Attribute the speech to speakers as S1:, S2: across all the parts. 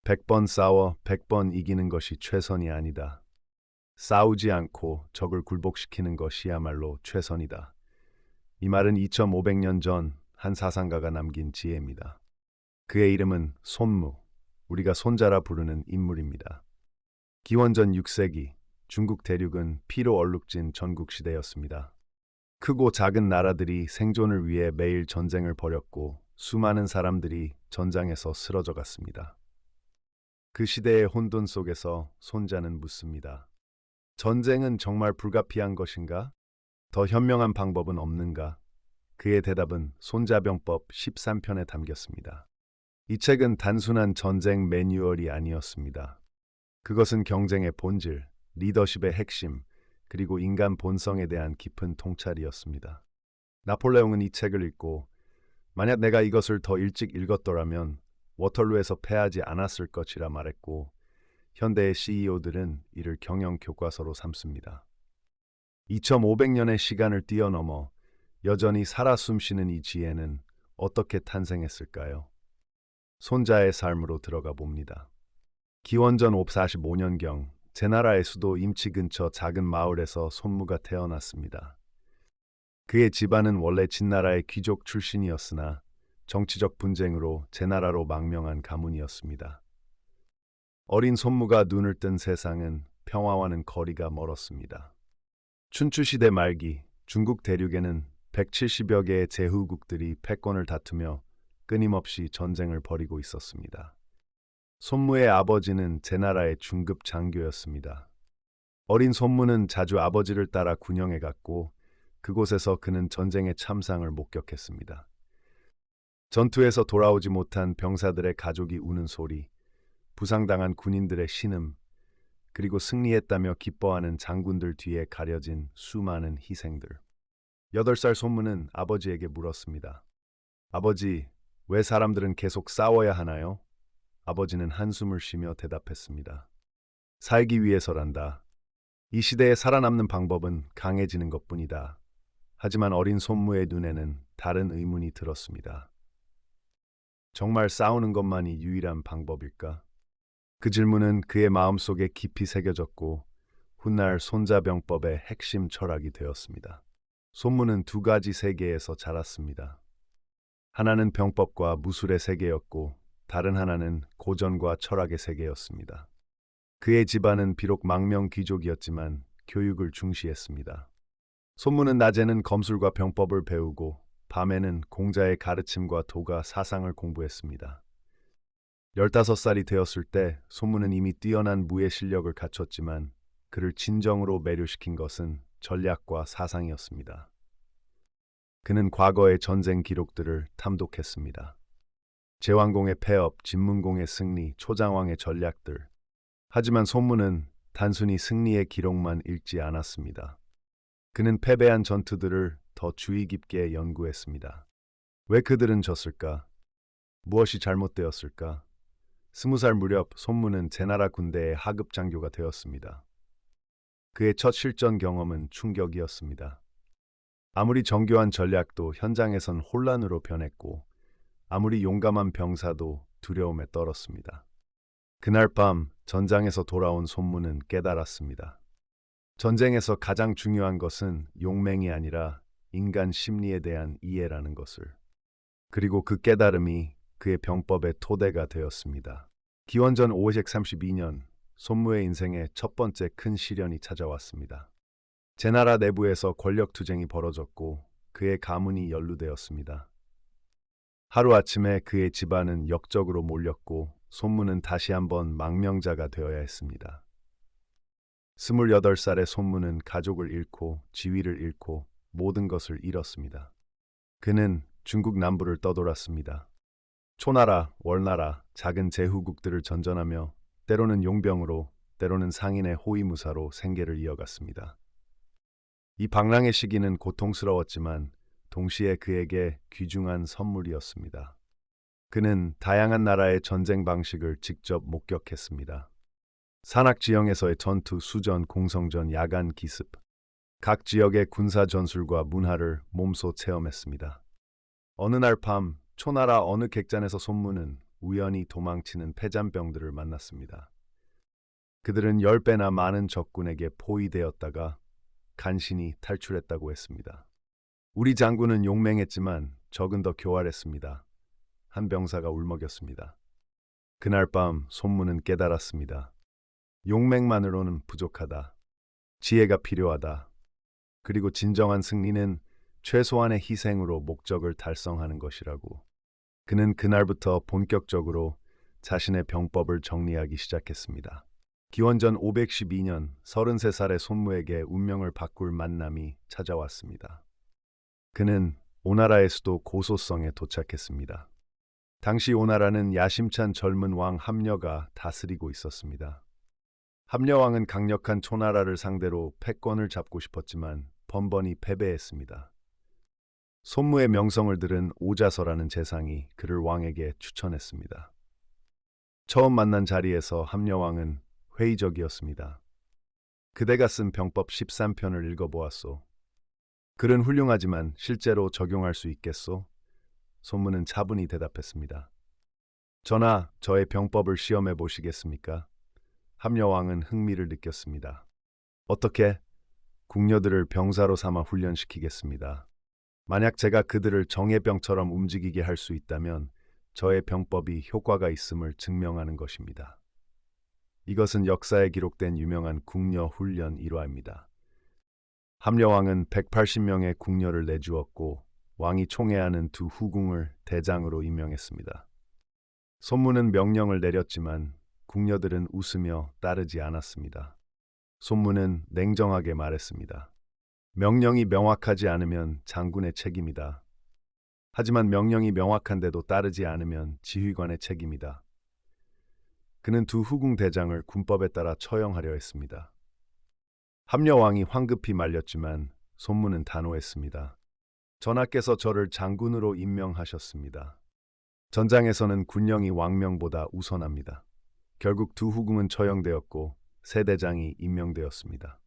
S1: 100번 싸워 100번 이기는 것이 최선이 아니다. 싸우지 않고 적을 굴복시키는 것이야말로 최선이다. 이 말은 2500년 전 한 사상가가 남긴 지혜입니다. 그의 이름은 손무, 우리가 손자라 부르는 인물입니다. 기원전 6세기 중국 대륙은 피로 얼룩진 전국시대였습니다. 크고 작은 나라들이 생존을 위해 매일 전쟁을 벌였고 수많은 사람들이 전장에서 쓰러져 갔습니다. 그 시대의 혼돈 속에서 손자는 묻습니다. 전쟁은 정말 불가피한 것인가? 더 현명한 방법은 없는가? 그의 대답은 손자병법 13편에 담겼습니다. 이 책은 단순한 전쟁 매뉴얼이 아니었습니다. 그것은 경쟁의 본질, 리더십의 핵심, 그리고 인간 본성에 대한 깊은 통찰이었습니다. 나폴레옹은 이 책을 읽고 만약 내가 이것을 더 일찍 읽었더라면 워털루에서 패하지 않았을 것이라 말했고 현대의 CEO들은 이를 경영 교과서로 삼습니다. 2500년의 시간을 뛰어넘어 여전히 살아 숨쉬는 이 지혜는 어떻게 탄생했을까요? 손자의 삶으로 들어가 봅니다. 기원전 545년경 제나라의 수도 임치 근처 작은 마을에서 손무가 태어났습니다. 그의 집안은 원래 진나라의 귀족 출신이었으나 정치적 분쟁으로 제나라로 망명한 가문이었습니다. 어린 손무가 눈을 뜬 세상은 평화와는 거리가 멀었습니다. 춘추시대 말기 중국 대륙에는 170여 개의 제후국들이 패권을 다투며 끊임없이 전쟁을 벌이고 있었습니다. 손무의 아버지는 제나라의 중급 장교였습니다. 어린 손무는 자주 아버지를 따라 군영에 갔고 그곳에서 그는 전쟁의 참상을 목격했습니다. 전투에서 돌아오지 못한 병사들의 가족이 우는 소리, 부상당한 군인들의 신음, 그리고 승리했다며 기뻐하는 장군들 뒤에 가려진 수많은 희생들. 8살 손무는 아버지에게 물었습니다. 아버지, 왜 사람들은 계속 싸워야 하나요? 아버지는 한숨을 쉬며 대답했습니다. 살기 위해서란다. 이 시대에 살아남는 방법은 강해지는 것뿐이다. 하지만 어린 손무의 눈에는 다른 의문이 들었습니다. 정말 싸우는 것만이 유일한 방법일까? 그 질문은 그의 마음속에 깊이 새겨졌고 훗날 손자병법의 핵심 철학이 되었습니다. 손무는 두 가지 세계에서 자랐습니다. 하나는 병법과 무술의 세계였고 다른 하나는 고전과 철학의 세계였습니다. 그의 집안은 비록 망명 귀족이었지만 교육을 중시했습니다. 손무는 낮에는 검술과 병법을 배우고 밤에는 공자의 가르침과 도가 사상을 공부했습니다. 15살이 되었을 때 손무는 이미 뛰어난 무예 실력을 갖췄지만 그를 진정으로 매료시킨 것은 전략과 사상이었습니다. 그는 과거의 전쟁 기록들을 탐독했습니다. 제왕공의 폐업, 진문공의 승리, 초장왕의 전략들. 하지만 손무는 단순히 승리의 기록만 읽지 않았습니다. 그는 패배한 전투들을 더 주의 깊게 연구했습니다. 왜 그들은 졌을까? 무엇이 잘못되었을까? 20살 무렵 손무는 제나라 군대의 하급 장교가 되었습니다. 그의 첫 실전 경험은 충격이었습니다. 아무리 정교한 전략도 현장에선 혼란으로 변했고 아무리 용감한 병사도 두려움에 떨었습니다. 그날 밤 전장에서 돌아온 손무는 깨달았습니다. 전쟁에서 가장 중요한 것은 용맹이 아니라 인간 심리에 대한 이해라는 것을. 그리고 그 깨달음이 그의 병법의 토대가 되었습니다. 기원전 532년 손무의 인생에 첫 번째 큰 시련이 찾아왔습니다. 제나라 내부에서 권력 투쟁이 벌어졌고 그의 가문이 연루되었습니다. 하루아침에 그의 집안은 역적으로 몰렸고 손무는 다시 한번 망명자가 되어야 했습니다. 28살의 손무는 가족을 잃고 지위를 잃고 모든 것을 잃었습니다. 그는 중국 남부를 떠돌았습니다. 초나라, 월나라, 작은 제후국들을 전전하며 때로는 용병으로, 때로는 상인의 호위무사로 생계를 이어갔습니다. 이 방랑의 시기는 고통스러웠지만 동시에 그에게 귀중한 선물이었습니다. 그는 다양한 나라의 전쟁 방식을 직접 목격했습니다. 산악 지형에서의 전투, 수전, 공성전, 야간 기습, 각 지역의 군사 전술과 문화를 몸소 체험했습니다. 어느 날 밤 초나라 어느 객잔에서 손무는 우연히 도망치는 패잔병들을 만났습니다. 그들은 10배나 많은 적군에게 포위되었다가 간신히 탈출했다고 했습니다. 우리 장군은 용맹했지만 적은 더 교활했습니다. 한 병사가 울먹였습니다. 그날 밤 손무는 깨달았습니다. 용맹만으로는 부족하다. 지혜가 필요하다. 그리고 진정한 승리는 최소한의 희생으로 목적을 달성하는 것이라고. 그는 그날부터 본격적으로 자신의 병법을 정리하기 시작했습니다. 기원전 512년 33살의 손무에게 운명을 바꿀 만남이 찾아왔습니다. 그는 오나라의 수도 고소성에 도착했습니다. 당시 오나라는 야심찬 젊은 왕 함려가 다스리고 있었습니다. 함려왕은 강력한 초나라를 상대로 패권을 잡고 싶었지만 번번이 패배했습니다. 손무의 명성을 들은 오자서라는 재상이 그를 왕에게 추천했습니다. 처음 만난 자리에서 함려왕은 회의적이었습니다. 그대가 쓴 병법 13편을 읽어보았소. 글은 훌륭하지만 실제로 적용할 수 있겠소? 손무는 차분히 대답했습니다. 전하, 저의 병법을 시험해 보시겠습니까? 함려왕은 흥미를 느꼈습니다. 어떻게? 궁녀들을 병사로 삼아 훈련시키겠습니다. 만약 제가 그들을 정예병처럼 움직이게 할 수 있다면 저의 병법이 효과가 있음을 증명하는 것입니다. 이것은 역사에 기록된 유명한 궁녀 훈련 일화입니다. 함려왕은 180명의 궁녀를 내주었고 왕이 총애하는 두 후궁을 대장으로 임명했습니다. 손무는 명령을 내렸지만 궁녀들은 웃으며 따르지 않았습니다. 손무는 냉정하게 말했습니다. 명령이 명확하지 않으면 장군의 책임이다. 하지만 명령이 명확한데도 따르지 않으면 지휘관의 책임이다. 그는 두 후궁 대장을 군법에 따라 처형하려 했습니다. 함려왕이 황급히 말렸지만 손무는 단호했습니다. 전하께서 저를 장군으로 임명하셨습니다. 전장에서는 군령이 왕명보다 우선합니다. 결국 두 후궁은 처형되었고 세 대장이 임명되었습니다.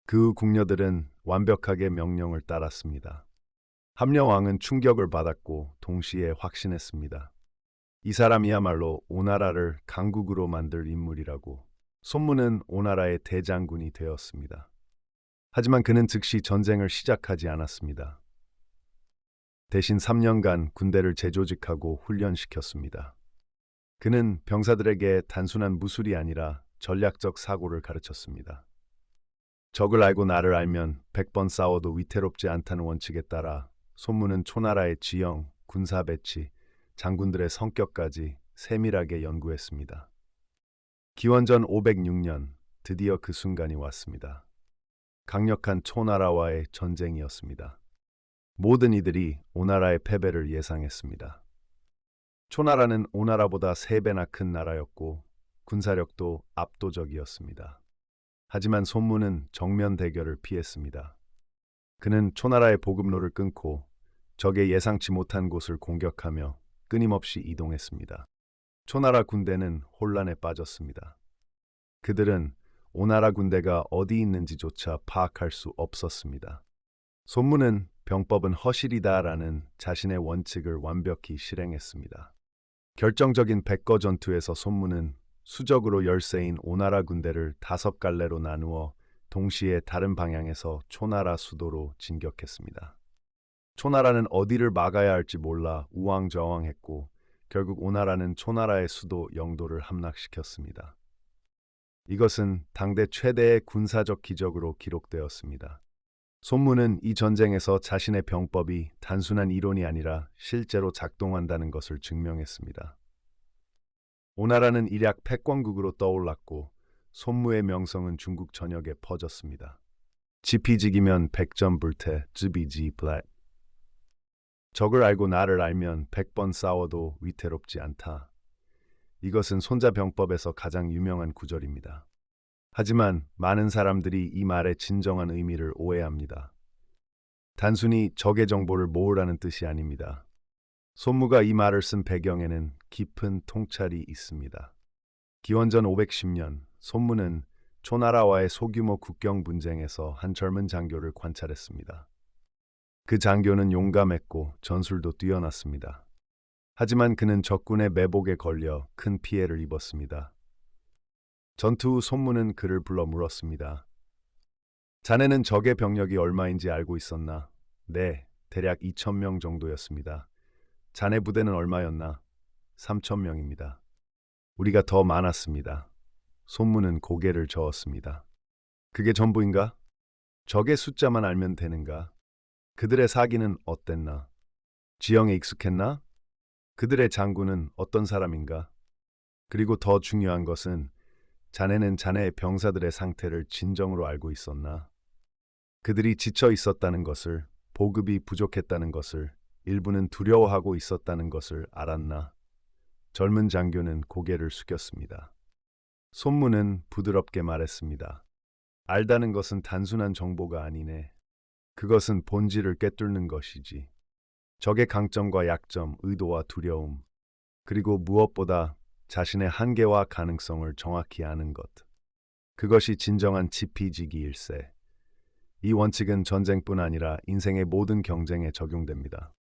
S1: 그 후 궁녀들은 완벽하게 명령을 따랐습니다. 함려왕은 충격을 받았고 동시에 확신했습니다. 이 사람이야말로 오나라를 강국으로 만들 인물이라고. 손무는 오나라의 대장군이 되었습니다. 하지만 그는 즉시 전쟁을 시작하지 않았습니다. 대신 3년간 군대를 재조직하고 훈련시켰습니다. 그는 병사들에게 단순한 무술이 아니라 전략적 사고를 가르쳤습니다. 적을 알고 나를 알면 100번 싸워도 위태롭지 않다는 원칙에 따라 손무는 초나라의 지형, 군사 배치, 장군들의 성격까지 세밀하게 연구했습니다. 기원전 506년 드디어 그 순간이 왔습니다. 강력한 초나라와의 전쟁이었습니다. 모든 이들이 오나라의 패배를 예상했습니다. 초나라는 오나라보다 3배나 큰 나라였고 군사력도 압도적이었습니다. 하지만 손무는 정면 대결을 피했습니다. 그는 초나라의 보급로를 끊고 적의 예상치 못한 곳을 공격하며 끊임없이 이동했습니다. 초나라 군대는 혼란에 빠졌습니다. 그들은 오나라 군대가 어디 있는지조차 파악할 수 없었습니다. 손무는 병법은 허실이다라는 자신의 원칙을 완벽히 실행했습니다. 결정적인 백거 전투에서 손무는 수적으로 열세인 오나라 군대를 5갈래로 나누어 동시에 다른 방향에서 초나라 수도로 진격했습니다. 초나라는 어디를 막아야 할지 몰라 우왕좌왕했고 결국 오나라는 초나라의 수도 영도를 함락시켰습니다. 이것은 당대 최대의 군사적 기적으로 기록되었습니다. 손무는 이 전쟁에서 자신의 병법이 단순한 이론이 아니라 실제로 작동한다는 것을 증명했습니다. 오나라는 일약 패권국으로 떠올랐고 손무의 명성은 중국 전역에 퍼졌습니다. 지피지기면 100점 불태, 즈비지 블랙. 적을 알고 나를 알면 100번 싸워도 위태롭지 않다. 이것은 손자병법에서 가장 유명한 구절입니다. 하지만 많은 사람들이 이 말의 진정한 의미를 오해합니다. 단순히 적의 정보를 모으라는 뜻이 아닙니다. 손무가 이 말을 쓴 배경에는 깊은 통찰이 있습니다. 기원전 510년 손무는 초나라와의 소규모 국경 분쟁에서 한 젊은 장교를 관찰했습니다. 그 장교는 용감했고 전술도 뛰어났습니다. 하지만 그는 적군의 매복에 걸려 큰 피해를 입었습니다. 전투 후 손무는 그를 불러 물었습니다. 자네는 적의 병력이 얼마인지 알고 있었나? 네, 대략 2,000명 정도였습니다. 자네 부대는 얼마였나? 3,000명입니다. 우리가 더 많았습니다. 손무는 고개를 저었습니다. 그게 전부인가? 적의 숫자만 알면 되는가? 그들의 사기는 어땠나? 지형에 익숙했나? 그들의 장군은 어떤 사람인가? 그리고 더 중요한 것은 자네는 자네의 병사들의 상태를 진정으로 알고 있었나? 그들이 지쳐 있었다는 것을, 보급이 부족했다는 것을, 일부는 두려워하고 있었다는 것을 알았나? 젊은 장교는 고개를 숙였습니다. 손무는 부드럽게 말했습니다. 알다는 것은 단순한 정보가 아니네. 그것은 본질을 꿰뚫는 것이지. 적의 강점과 약점, 의도와 두려움, 그리고 무엇보다 자신의 한계와 가능성을 정확히 아는 것. 그것이 진정한 지피지기일세. 이 원칙은 전쟁뿐 아니라 인생의 모든 경쟁에 적용됩니다.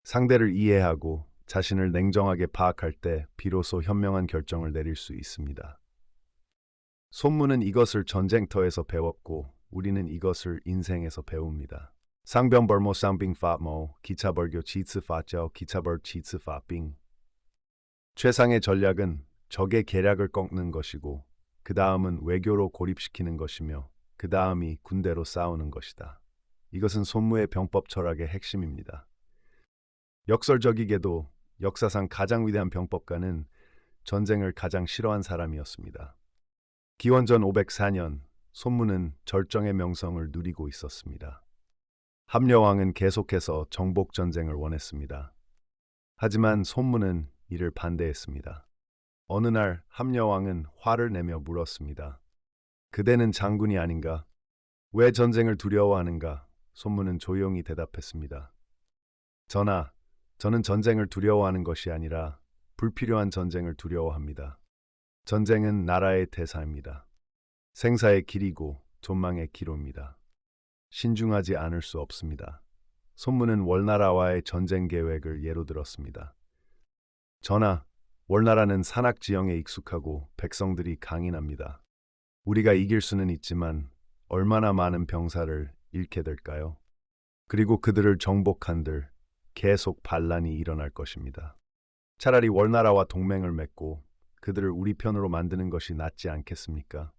S1: 상대를 이해하고 자신을 냉정하게 파악할 때 비로소 현명한 결정을 내릴 수 있습니다. 손무는 이것을 전쟁터에서 배웠고 우리는 이것을 인생에서 배웁니다. 상병벌모 쌍빙파모 기차벌교 지츠파죠 기차벌 지츠파빙. 최상의 전략은 적의 계략을 꺾는 것이고 그 다음은 외교로 고립시키는 것이며 그 다음이 군대로 싸우는 것이다. 이것은 손무의 병법 철학의 핵심입니다. 역설적이게도 역사상 가장 위대한 병법가는 전쟁을 가장 싫어한 사람이었습니다. 기원전 504년 손무는 절정의 명성을 누리고 있었습니다. 함려왕은 계속해서 정복 전쟁을 원했습니다. 하지만 손무는 이를 반대했습니다. 어느 날 함려왕은 화를 내며 물었습니다. 그대는 장군이 아닌가? 왜 전쟁을 두려워하는가? 손무는 조용히 대답했습니다. 전하, 저는 전쟁을 두려워하는 것이 아니라 불필요한 전쟁을 두려워합니다. 전쟁은 나라의 대사입니다. 생사의 길이고 존망의 기로입니다. 신중하지 않을 수 없습니다. 손무는 월나라와의 전쟁 계획을 예로 들었습니다. 전하, 월나라는 산악 지형에 익숙하고 백성들이 강인합니다. 우리가 이길 수는 있지만 얼마나 많은 병사를 잃게 될까요? 그리고 그들을 정복한들 계속 반란이 일어날 것입니다. 차라리 월나라와 동맹을 맺고 그들을 우리 편으로 만드는 것이 낫지 않겠습니까?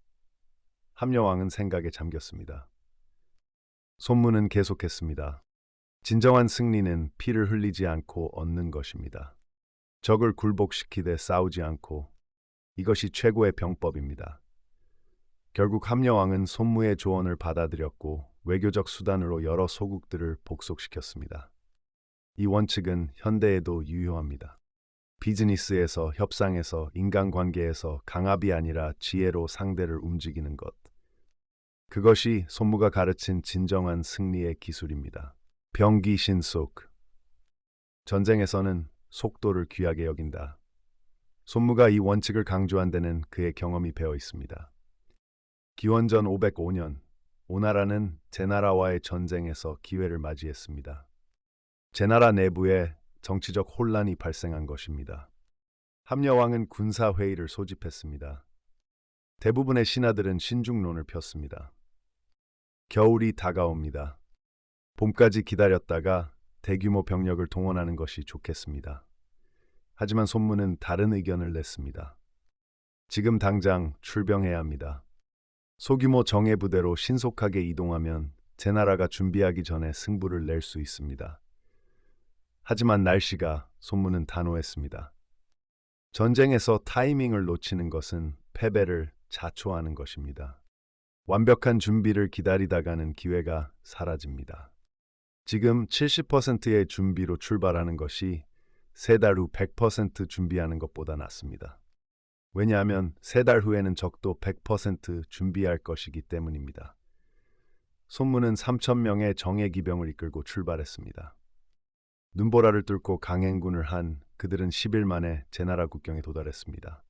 S1: 함려왕은 생각에 잠겼습니다. 손무는 계속했습니다. 진정한 승리는 피를 흘리지 않고 얻는 것입니다. 적을 굴복시키되 싸우지 않고 이것이 최고의 병법입니다. 결국 함려왕은 손무의 조언을 받아들였고 외교적 수단으로 여러 소국들을 복속시켰습니다. 이 원칙은 현대에도 유효합니다. 비즈니스에서, 협상에서, 인간관계에서 강압이 아니라 지혜로 상대를 움직이는 것. 그것이 손무가 가르친 진정한 승리의 기술입니다. 병기신속. 전쟁에서는 속도를 귀하게 여긴다. 손무가 이 원칙을 강조한 데는 그의 경험이 배어 있습니다. 기원전 505년, 오나라는 제나라와의 전쟁에서 기회를 맞이했습니다. 제나라 내부에 정치적 혼란이 발생한 것입니다. 함려왕은 군사회의를 소집했습니다. 대부분의 신하들은 신중론을 폈습니다. 겨울이 다가옵니다. 봄까지 기다렸다가 대규모 병력을 동원하는 것이 좋겠습니다. 하지만 손무는 다른 의견을 냈습니다. 지금 당장 출병해야 합니다. 소규모 정예 부대로 신속하게 이동하면 제나라가 준비하기 전에 승부를 낼 수 있습니다. 하지만 날씨가 손무는 단호했습니다. 전쟁에서 타이밍을 놓치는 것은 패배를 자초하는 것입니다. 완벽한 준비를 기다리다가는 기회가 사라집니다. 지금 70%의 준비로 출발하는 것이 3달 후 100% 준비하는 것보다 낫습니다. 왜냐하면 3달 후에는 적도 100% 준비할 것이기 때문입니다. 손무는 3,000명의 정예 기병을 이끌고 출발했습니다. 눈보라를 뚫고 강행군을 한 그들은 10일 만에 제나라 국경에 도달했습니다.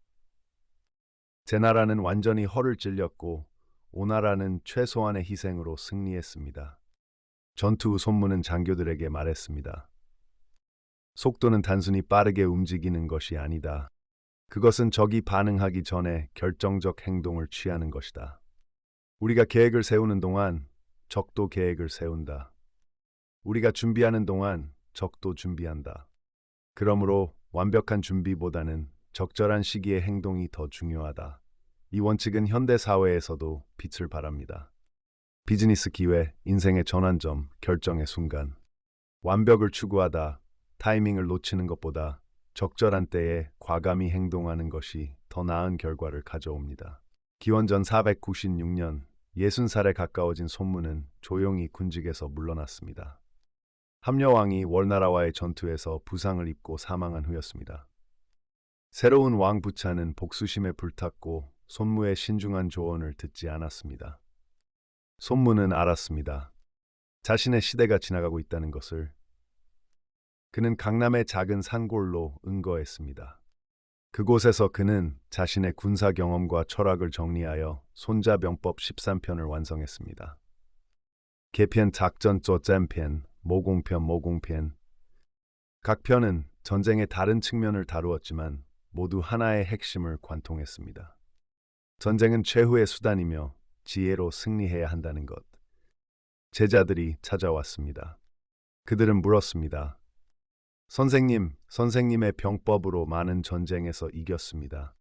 S1: 제나라는 완전히 허를 찔렸고 오나라는 최소한의 희생으로 승리했습니다. 전투 후 손무는 장교들에게 말했습니다. 속도는 단순히 빠르게 움직이는 것이 아니다. 그것은 적이 반응하기 전에 결정적 행동을 취하는 것이다. 우리가 계획을 세우는 동안 적도 계획을 세운다. 우리가 준비하는 동안 적도 준비한다. 그러므로 완벽한 준비보다는 적절한 시기의 행동이 더 중요하다. 이 원칙은 현대 사회에서도 빛을 발합니다. 비즈니스 기회, 인생의 전환점, 결정의 순간. 완벽을 추구하다 타이밍을 놓치는 것보다 적절한 때에 과감히 행동하는 것이 더 나은 결과를 가져옵니다. 기원전 496년 60살에 가까워진 손무는 조용히 군직에서 물러났습니다. 함려왕이 월나라와의 전투에서 부상을 입고 사망한 후였습니다. 새로운 왕 부차는 복수심에 불탔고 손무의 신중한 조언을 듣지 않았습니다. 손무는 알았습니다. 자신의 시대가 지나가고 있다는 것을. 그는 강남의 작은 산골로 응거했습니다. 그곳에서 그는 자신의 군사 경험과 철학을 정리하여 손자병법 13편을 완성했습니다. 개편 작전조 잼편, 모공편. 각 편은 전쟁의 다른 측면을 다루었지만 모두 하나의 핵심을 관통했습니다. 전쟁은 최후의 수단이며 지혜로 승리해야 한다는 것. 제자들이 찾아왔습니다. 그들은 물었습니다. 선생님의 병법으로 많은 전쟁에서 이겼습니다.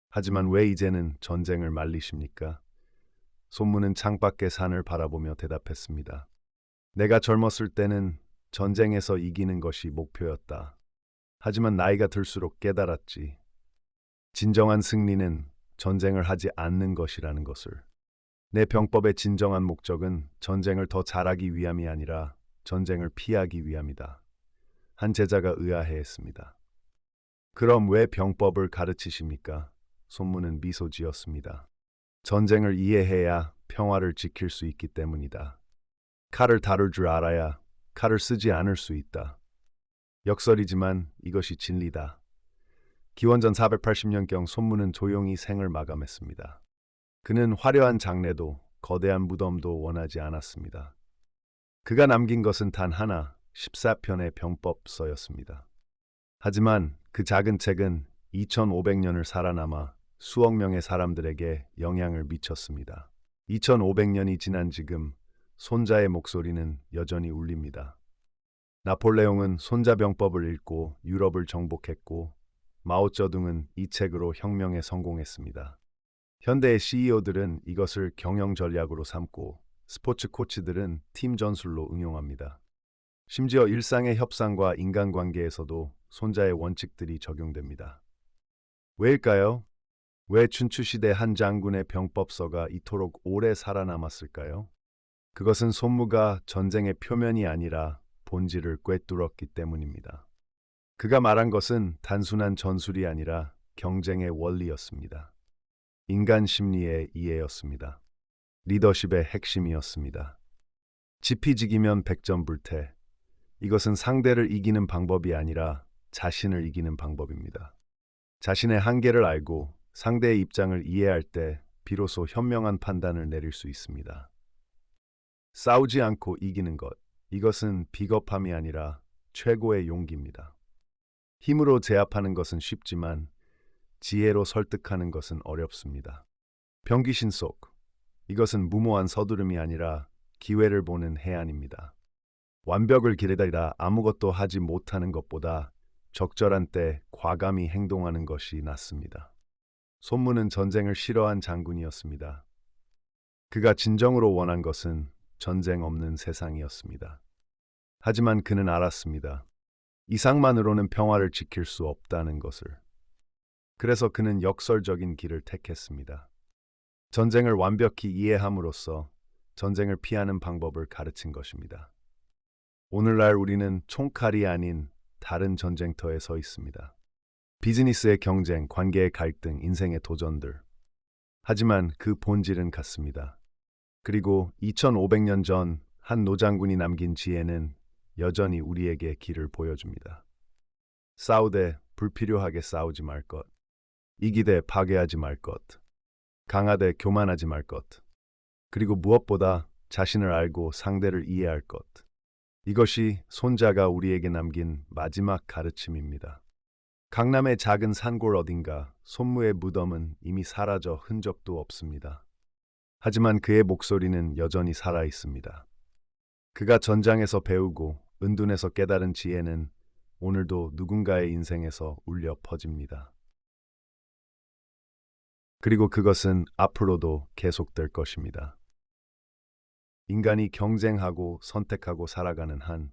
S1: 하지만 왜 이제는 전쟁을 말리십니까? 손무는 창밖의 산을 바라보며 대답했습니다. 내가 젊었을 때는 전쟁에서 이기는 것이 목표였다. 하지만 나이가 들수록 깨달았지. 진정한 승리는 전쟁을 하지 않는 것이라는 것을. 내 병법의 진정한 목적은 전쟁을 더 잘하기 위함이 아니라 전쟁을 피하기 위함이다. 한 제자가 의아해했습니다. 그럼 왜 병법을 가르치십니까? 손무는 미소 지었습니다. 전쟁을 이해해야 평화를 지킬 수 있기 때문이다. 칼을 다룰 줄 알아야 칼을 쓰지 않을 수 있다. 역설이지만 이것이 진리다. 기원전 480년경 손무는 조용히 생을 마감했습니다. 그는 화려한 장례도 거대한 무덤도 원하지 않았습니다. 그가 남긴 것은 단 하나, 14편의 병법서였습니다. 하지만 그 작은 책은 2500년을 살아남아 수억 명의 사람들에게 영향을 미쳤습니다. 2500년이 지난 지금 손자의 목소리는 여전히 울립니다. 나폴레옹은 손자병법을 읽고 유럽을 정복했고 마오쩌둥은 이 책으로 혁명에 성공했습니다. 현대의 CEO들은 이것을 경영 전략으로 삼고 스포츠 코치들은 팀 전술로 응용합니다. 심지어 일상의 협상과 인간관계에서도 손자의 원칙들이 적용됩니다. 왜일까요? 왜 춘추시대 한 장군의 병법서가 이토록 오래 살아남았을까요? 그것은 손무가 전쟁의 표면이 아니라 본질을 꿰뚫었기 때문입니다. 그가 말한 것은 단순한 전술이 아니라 경쟁의 원리였습니다. 인간 심리의 이해였습니다. 리더십의 핵심이었습니다. 지피지기면 백전불태. 이것은 상대를 이기는 방법이 아니라 자신을 이기는 방법입니다. 자신의 한계를 알고 상대의 입장을 이해할 때 비로소 현명한 판단을 내릴 수 있습니다. 싸우지 않고 이기는 것, 이것은 비겁함이 아니라 최고의 용기입니다. 힘으로 제압하는 것은 쉽지만 지혜로 설득하는 것은 어렵습니다. 병기신 속, 이것은 무모한 서두름이 아니라 기회를 보는 해안입니다. 완벽을 기다리다 아무것도 하지 못하는 것보다 적절한 때 과감히 행동하는 것이 낫습니다. 손무는 전쟁을 싫어한 장군이었습니다. 그가 진정으로 원한 것은 전쟁 없는 세상이었습니다. 하지만 그는 알았습니다. 이상만으로는 평화를 지킬 수 없다는 것을. 그래서 그는 역설적인 길을 택했습니다. 전쟁을 완벽히 이해함으로써 전쟁을 피하는 방법을 가르친 것입니다. 오늘날 우리는 총칼이 아닌 다른 전쟁터에 서 있습니다. 비즈니스의 경쟁, 관계의 갈등, 인생의 도전들. 하지만 그 본질은 같습니다. 그리고 2500년 전 한 노장군이 남긴 지혜는 여전히 우리에게 길을 보여줍니다. 싸우되 불필요하게 싸우지 말 것. 이기되 파괴하지 말 것. 강하되 교만하지 말 것. 그리고 무엇보다 자신을 알고 상대를 이해할 것. 이것이 손자가 우리에게 남긴 마지막 가르침입니다. 강남의 작은 산골 어딘가 손무의 무덤은 이미 사라져 흔적도 없습니다. 하지만 그의 목소리는 여전히 살아 있습니다. 그가 전장에서 배우고 은둔에서 깨달은 지혜는 오늘도 누군가의 인생에서 울려 퍼집니다. 그리고 그것은 앞으로도 계속될 것입니다. 인간이 경쟁하고 선택하고 살아가는 한